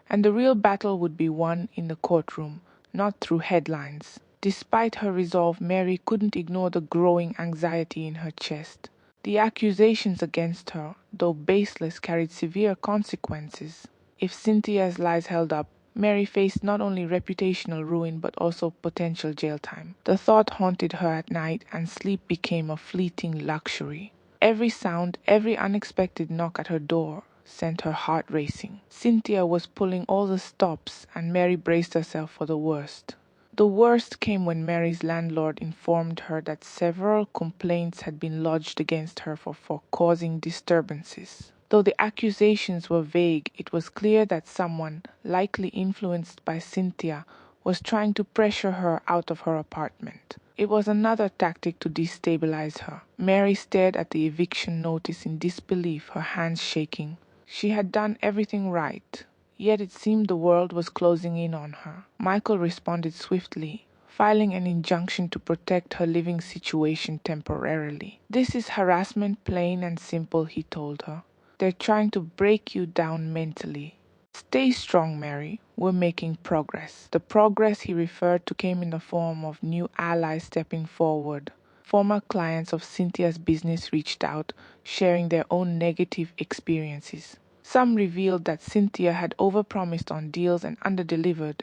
and the real battle would be won in the courtroom, not through headlines. Despite her resolve, Mary couldn't ignore the growing anxiety in her chest. The accusations against her, though baseless, carried severe consequences. If Cynthia's lies held up, Mary faced not only reputational ruin but also potential jail time. The thought haunted her at night, and sleep became a fleeting luxury. Every sound, every unexpected knock at her door sent her heart racing. Cynthia was pulling all the stops, and Mary braced herself for the worst. The worst came when Mary's landlord informed her that several complaints had been lodged against her for causing disturbances. Though the accusations were vague, it was clear that someone, likely influenced by Cynthia, was trying to pressure her out of her apartment. It was another tactic to destabilize her. Mary stared at the eviction notice in disbelief, her hands shaking. She had done everything right, yet it seemed the world was closing in on her. Michael responded swiftly, filing an injunction to protect her living situation temporarily. "This is harassment, plain and simple," he told her. "They're trying to break you down mentally. Stay strong, Mary. We're making progress." The progress he referred to came in the form of new allies stepping forward. Former clients of Cynthia's business reached out, sharing their own negative experiences. Some revealed that Cynthia had overpromised on deals and underdelivered,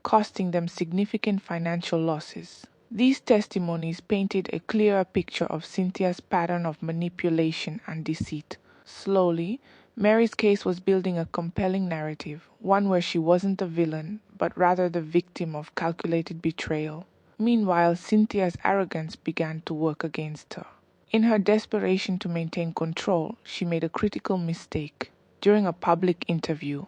costing them significant financial losses. These testimonies painted a clearer picture of Cynthia's pattern of manipulation and deceit. Slowly, Mary's case was building a compelling narrative, one where she wasn't the villain, but rather the victim of calculated betrayal. Meanwhile, Cynthia's arrogance began to work against her. In her desperation to maintain control, she made a critical mistake. During a public interview,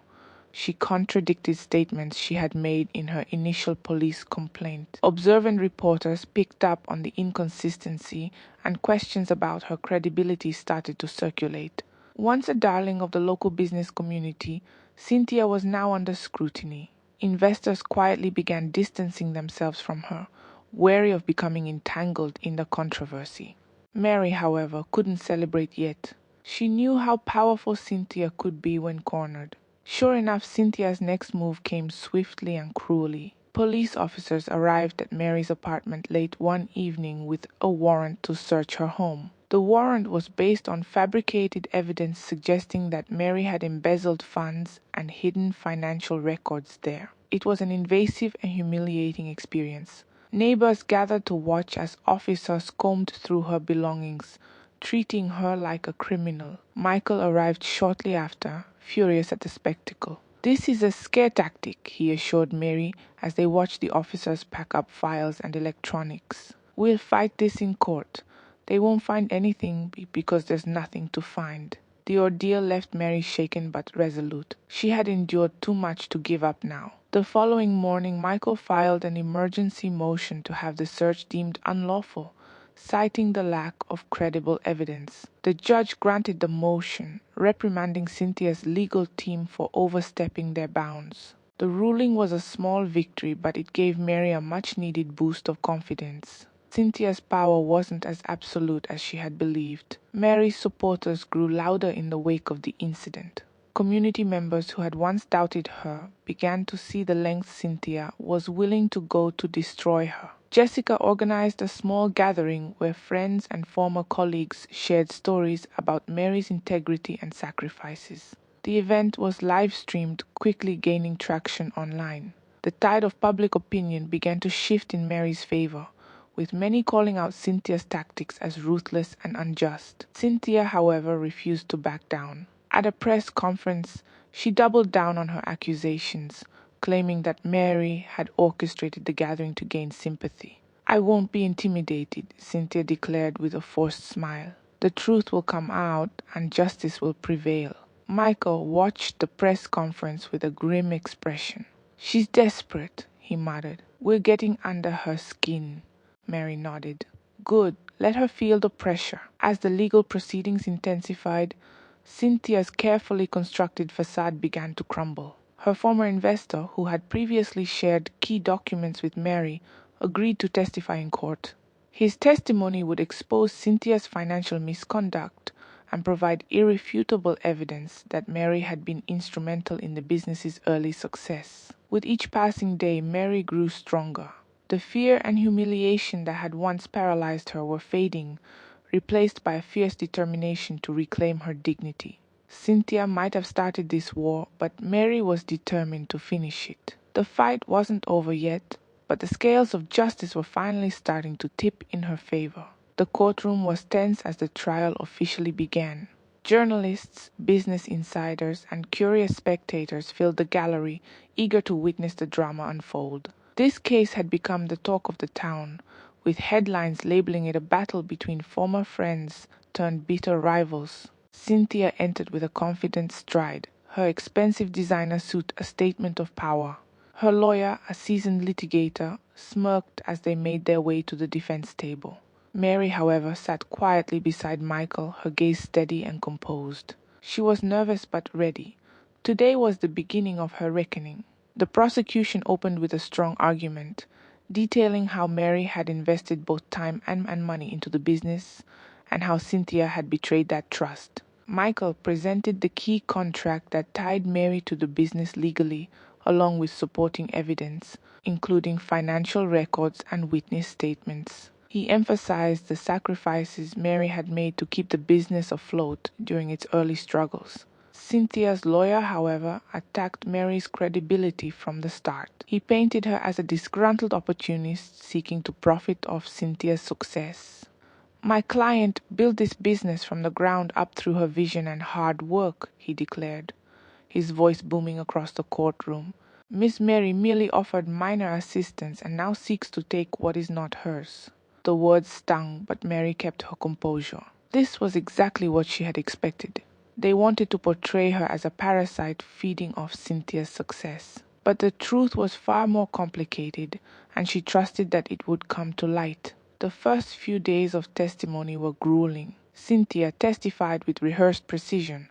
she contradicted statements she had made in her initial police complaint. Observant reporters picked up on the inconsistency, and questions about her credibility started to circulate. Once a darling of the local business community, Cynthia was now under scrutiny. Investors quietly began distancing themselves from her, wary of becoming entangled in the controversy. Mary, however, couldn't celebrate yet. She knew how powerful Cynthia could be when cornered. Sure enough, Cynthia's next move came swiftly and cruelly. Police officers arrived at Mary's apartment late one evening with a warrant to search her home. The warrant was based on fabricated evidence suggesting that Mary had embezzled funds and hidden financial records there. It was an invasive and humiliating experience. Neighbors gathered to watch as officers combed through her belongings, treating her like a criminal. Michael arrived shortly after, furious at the spectacle. "This is a scare tactic," he assured Mary as they watched the officers pack up files and electronics. "We'll fight this in court. They won't find anything because there's nothing to find." The ordeal left Mary shaken but resolute. She had endured too much to give up now. The following morning, Michael filed an emergency motion to have the search deemed unlawful, citing the lack of credible evidence. The judge granted the motion, reprimanding Cynthia's legal team for overstepping their bounds. The ruling was a small victory, but it gave Mary a much-needed boost of confidence. Cynthia's power wasn't as absolute as she had believed. Mary's supporters grew louder in the wake of the incident. Community members who had once doubted her began to see the lengths Cynthia was willing to go to destroy her. Jessica organized a small gathering where friends and former colleagues shared stories about Mary's integrity and sacrifices. The event was live-streamed, quickly gaining traction online. The tide of public opinion began to shift in Mary's favor, with many calling out Cynthia's tactics as ruthless and unjust. Cynthia, however, refused to back down. At a press conference, she doubled down on her accusations, claiming that Mary had orchestrated the gathering to gain sympathy. "I won't be intimidated," Cynthia declared with a forced smile. "The truth will come out and justice will prevail." Michael watched the press conference with a grim expression. "She's desperate," he muttered. "We're getting under her skin." Mary nodded. "Good. Let her feel the pressure." As the legal proceedings intensified, Cynthia's carefully constructed facade began to crumble. Her former investor, who had previously shared key documents with Mary, agreed to testify in court. His testimony would expose Cynthia's financial misconduct and provide irrefutable evidence that Mary had been instrumental in the business's early success. With each passing day, Mary grew stronger. The fear and humiliation that had once paralyzed her were fading, replaced by a fierce determination to reclaim her dignity. Cynthia might have started this war, but Mary was determined to finish it. The fight wasn't over yet, but the scales of justice were finally starting to tip in her favor. The courtroom was tense as the trial officially began. Journalists, business insiders, and curious spectators filled the gallery, eager to witness the drama unfold. This case had become the talk of the town, with headlines labeling it a battle between former friends turned bitter rivals. Cynthia entered with a confident stride, her expensive designer suit a statement of power. Her lawyer, a seasoned litigator, smirked as they made their way to the defense table. Mary, however, sat quietly beside Michael, her gaze steady and composed. She was nervous but ready. Today was the beginning of her reckoning. The prosecution opened with a strong argument, detailing how Mary had invested both time and money into the business, and how Cynthia had betrayed that trust. Michael presented the key contract that tied Mary to the business legally, along with supporting evidence, including financial records and witness statements. He emphasized the sacrifices Mary had made to keep the business afloat during its early struggles. Cynthia's lawyer, however, attacked Mary's credibility from the start. He painted her as a disgruntled opportunist seeking to profit off Cynthia's success. "My client built this business from the ground up through her vision and hard work," he declared, his voice booming across the courtroom. "Miss Mary merely offered minor assistance and now seeks to take what is not hers." The words stung, but Mary kept her composure. This was exactly what she had expected. They wanted to portray her as a parasite feeding off Cynthia's success. But the truth was far more complicated, and she trusted that it would come to light. The first few days of testimony were grueling. Cynthia testified with rehearsed precision,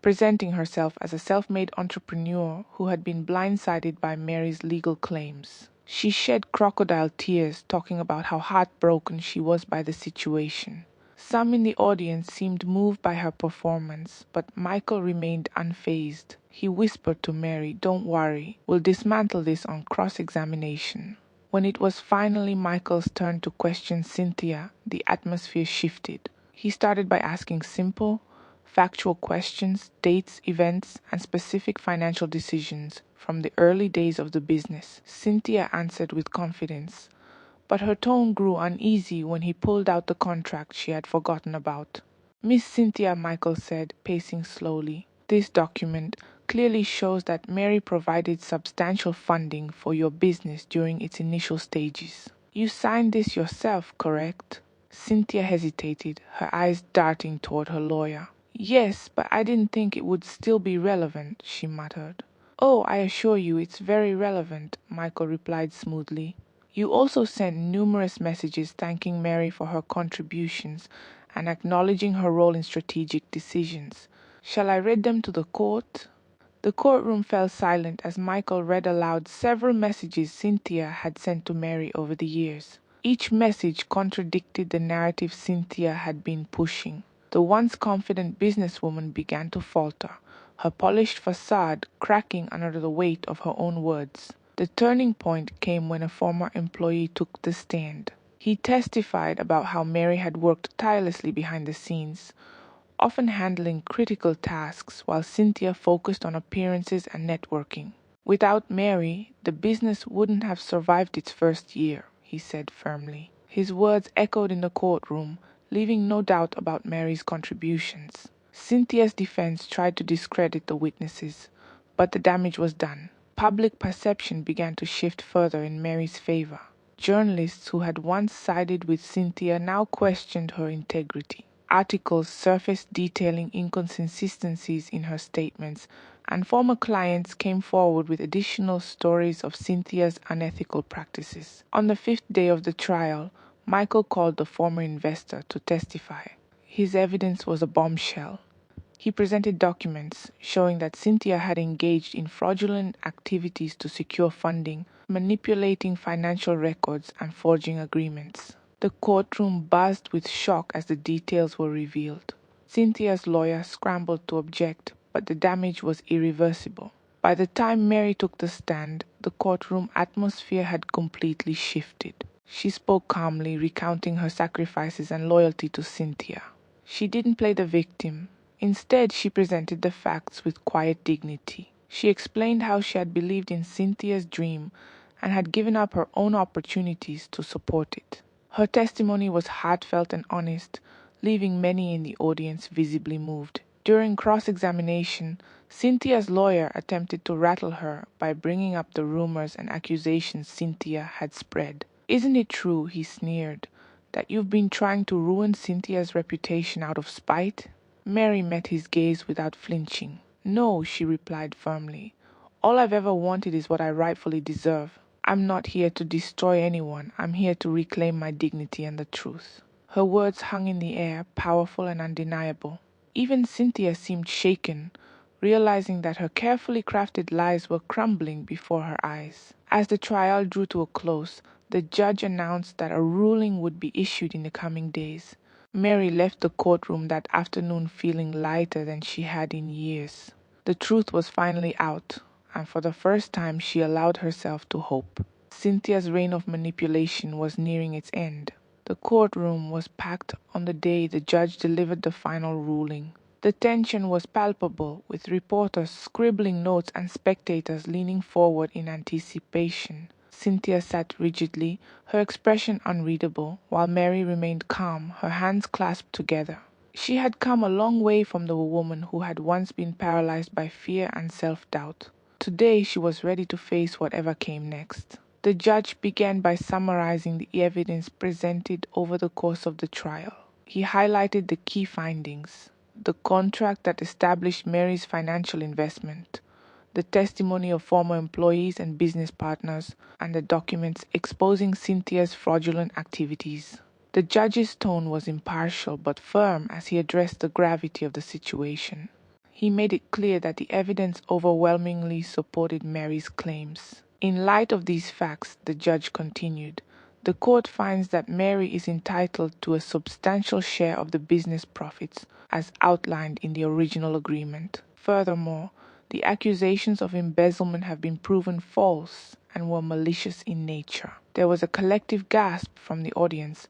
presenting herself as a self-made entrepreneur who had been blindsided by Mary's legal claims. She shed crocodile tears talking about how heartbroken she was by the situation. Some in the audience seemed moved by her performance, but Michael remained unfazed. He whispered to Mary, "Don't worry, we'll dismantle this on cross-examination." When it was finally Michael's turn to question Cynthia, the atmosphere shifted. He started by asking simple, factual questions, dates, events, and specific financial decisions from the early days of the business. Cynthia answered with confidence, but her tone grew uneasy when he pulled out the contract she had forgotten about. "Miss Cynthia," Michael said, pacing slowly, "this document clearly shows that Mary provided substantial funding for your business during its initial stages. You signed this yourself, correct?" Cynthia hesitated, her eyes darting toward her lawyer. "Yes, but I didn't think it would still be relevant," she muttered. "Oh, I assure you it's very relevant," Michael replied smoothly. "You also sent numerous messages thanking Mary for her contributions and acknowledging her role in strategic decisions. Shall I read them to the court?" The courtroom fell silent as Michael read aloud several messages Cynthia had sent to Mary over the years. Each message contradicted the narrative Cynthia had been pushing. The once confident businesswoman began to falter, her polished facade cracking under the weight of her own words. The turning point came when a former employee took the stand. He testified about how Mary had worked tirelessly behind the scenes, often handling critical tasks while Cynthia focused on appearances and networking. "Without Mary, the business wouldn't have survived its first year," he said firmly. His words echoed in the courtroom, leaving no doubt about Mary's contributions. Cynthia's defense tried to discredit the witnesses, but the damage was done. Public perception began to shift further in Mary's favor. Journalists who had once sided with Cynthia now questioned her integrity. Articles surfaced detailing inconsistencies in her statements, and former clients came forward with additional stories of Cynthia's unethical practices. On the fifth day of the trial, Michael called the former investor to testify. His evidence was a bombshell. He presented documents showing that Cynthia had engaged in fraudulent activities to secure funding, manipulating financial records, and forging agreements. The courtroom buzzed with shock as the details were revealed. Cynthia's lawyer scrambled to object, but the damage was irreversible. By the time Mary took the stand, the courtroom atmosphere had completely shifted. She spoke calmly, recounting her sacrifices and loyalty to Cynthia. She didn't play the victim. Instead, she presented the facts with quiet dignity. She explained how she had believed in Cynthia's dream and had given up her own opportunities to support it. Her testimony was heartfelt and honest, leaving many in the audience visibly moved. During cross-examination, Cynthia's lawyer attempted to rattle her by bringing up the rumors and accusations Cynthia had spread. "Isn't it true," he sneered, "that you've been trying to ruin Cynthia's reputation out of spite?" Mary met his gaze without flinching. "No," she replied firmly. "All I've ever wanted is what I rightfully deserve. I'm not here to destroy anyone. I'm here to reclaim my dignity and the truth." Her words hung in the air, powerful and undeniable. Even Cynthia seemed shaken, realizing that her carefully crafted lies were crumbling before her eyes. As the trial drew to a close, the judge announced that a ruling would be issued in the coming days. Mary left the courtroom that afternoon feeling lighter than she had in years. The truth was finally out, and for the first time she allowed herself to hope. Cynthia's reign of manipulation was nearing its end. The courtroom was packed on the day the judge delivered the final ruling. The tension was palpable, with reporters scribbling notes and spectators leaning forward in anticipation. Cynthia sat rigidly, her expression unreadable, while Mary remained calm, her hands clasped together. She had come a long way from the woman who had once been paralyzed by fear and self-doubt. Today she was ready to face whatever came next. The judge began by summarizing the evidence presented over the course of the trial. He highlighted the key findings: the contract that established Mary's financial investment, the testimony of former employees and business partners, and the documents exposing Cynthia's fraudulent activities. The judge's tone was impartial but firm as he addressed the gravity of the situation. He made it clear that the evidence overwhelmingly supported Mary's claims. In light of these facts, the judge continued, the court finds that Mary is entitled to a substantial share of the business profits as outlined in the original agreement. Furthermore, the accusations of embezzlement have been proven false and were malicious in nature. There was a collective gasp from the audience,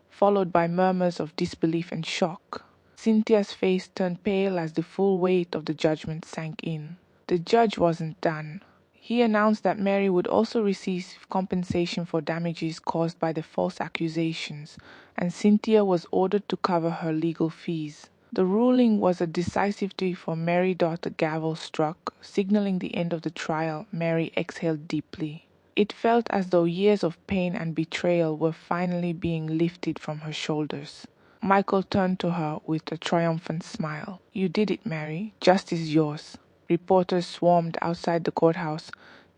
followed by murmurs of disbelief and shock. Cynthia's face turned pale as the full weight of the judgment sank in. The judge wasn't done. He announced that Mary would also receive compensation for damages caused by the false accusations, and Cynthia was ordered to cover her legal fees. The ruling was a decisive day for Mary. The gavel struck, signaling the end of the trial. Mary exhaled deeply. It felt as though years of pain and betrayal were finally being lifted from her shoulders. Michael turned to her with a triumphant smile. You did it, Mary. Justice is yours. Reporters swarmed outside the courthouse,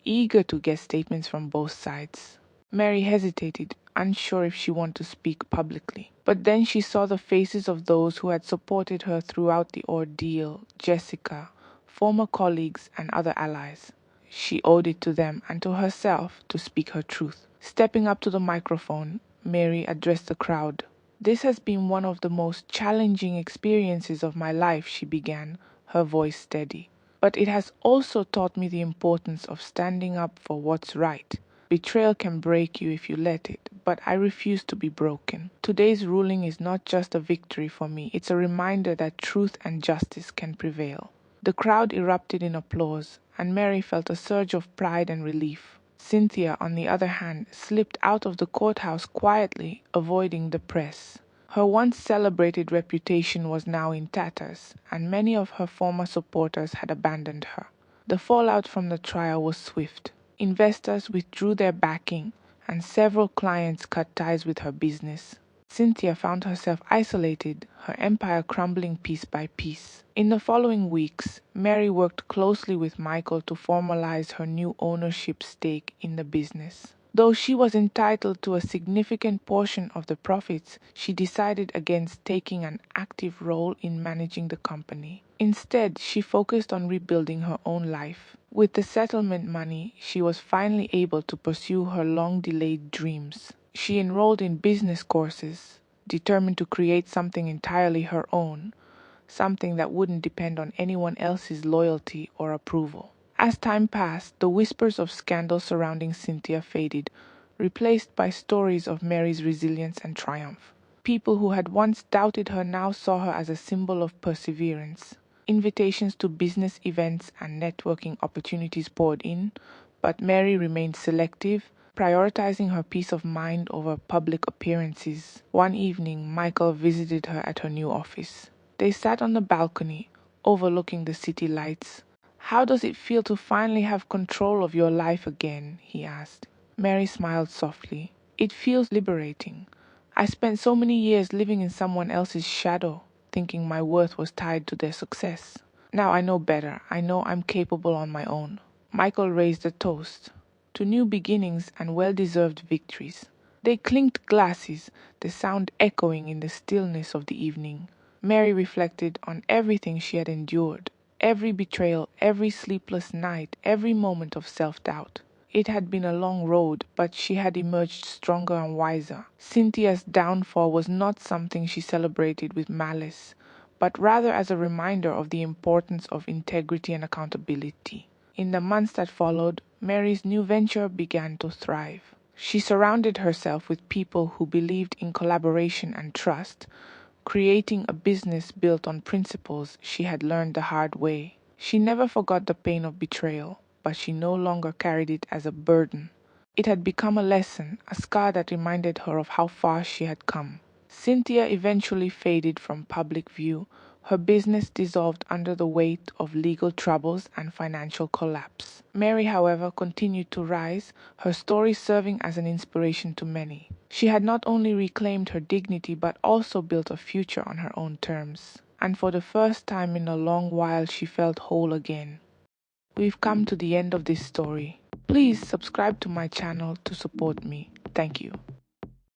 eager to get statements from both sides. Mary hesitated, unsure if she wanted to speak publicly. But then she saw the faces of those who had supported her throughout the ordeal: Jessica, former colleagues, and other allies. She owed it to them and to herself to speak her truth. Stepping up to the microphone, Mary addressed the crowd. This has been one of the most challenging experiences of my life, she began, her voice steady. But it has also taught me the importance of standing up for what's right. Betrayal can break you if you let it, but I refuse to be broken. Today's ruling is not just a victory for me, it's a reminder that truth and justice can prevail. The crowd erupted in applause, and Mary felt a surge of pride and relief. Cynthia, on the other hand, slipped out of the courthouse quietly, avoiding the press. Her once celebrated reputation was now in tatters, and many of her former supporters had abandoned her. The fallout from the trial was swift. Investors withdrew their backing, and several clients cut ties with her business. Cynthia found herself isolated, her empire crumbling piece by piece. In the following weeks, Mary worked closely with Michael to formalize her new ownership stake in the business. Though she was entitled to a significant portion of the profits, she decided against taking an active role in managing the company. Instead, she focused on rebuilding her own life. With the settlement money, she was finally able to pursue her long-delayed dreams. She enrolled in business courses, determined to create something entirely her own, something that wouldn't depend on anyone else's loyalty or approval. As time passed, the whispers of scandal surrounding Cynthia faded, replaced by stories of Mary's resilience and triumph. People who had once doubted her now saw her as a symbol of perseverance. Invitations to business events and networking opportunities poured in, but Mary remained selective, prioritizing her peace of mind over public appearances. One evening, Michael visited her at her new office. They sat on the balcony, overlooking the city lights. How does it feel to finally have control of your life again? He asked. Mary smiled softly. It feels liberating. I spent so many years living in someone else's shadow, thinking my worth was tied to their success. Now I know better. I know I'm capable on my own. Michael raised a toast to new beginnings and well-deserved victories. They clinked glasses, the sound echoing in the stillness of the evening. Mary reflected on everything she had endured. Every betrayal, every sleepless night, every moment of self-doubt. It had been a long road, but she had emerged stronger and wiser. Cynthia's downfall was not something she celebrated with malice, but rather as a reminder of the importance of integrity and accountability. In the months that followed, Mary's new venture began to thrive. She surrounded herself with people who believed in collaboration and trust, creating a business built on principles she had learned the hard way. She never forgot the pain of betrayal, but she no longer carried it as a burden. It had become a lesson, a scar that reminded her of how far she had come. Cynthia eventually faded from public view. Her business dissolved under the weight of legal troubles and financial collapse. Mary, however, continued to rise, her story serving as an inspiration to many. She had not only reclaimed her dignity but also built a future on her own terms. And for the first time in a long while, she felt whole again. We've come to the end of this story. Please subscribe to my channel to support me. Thank you.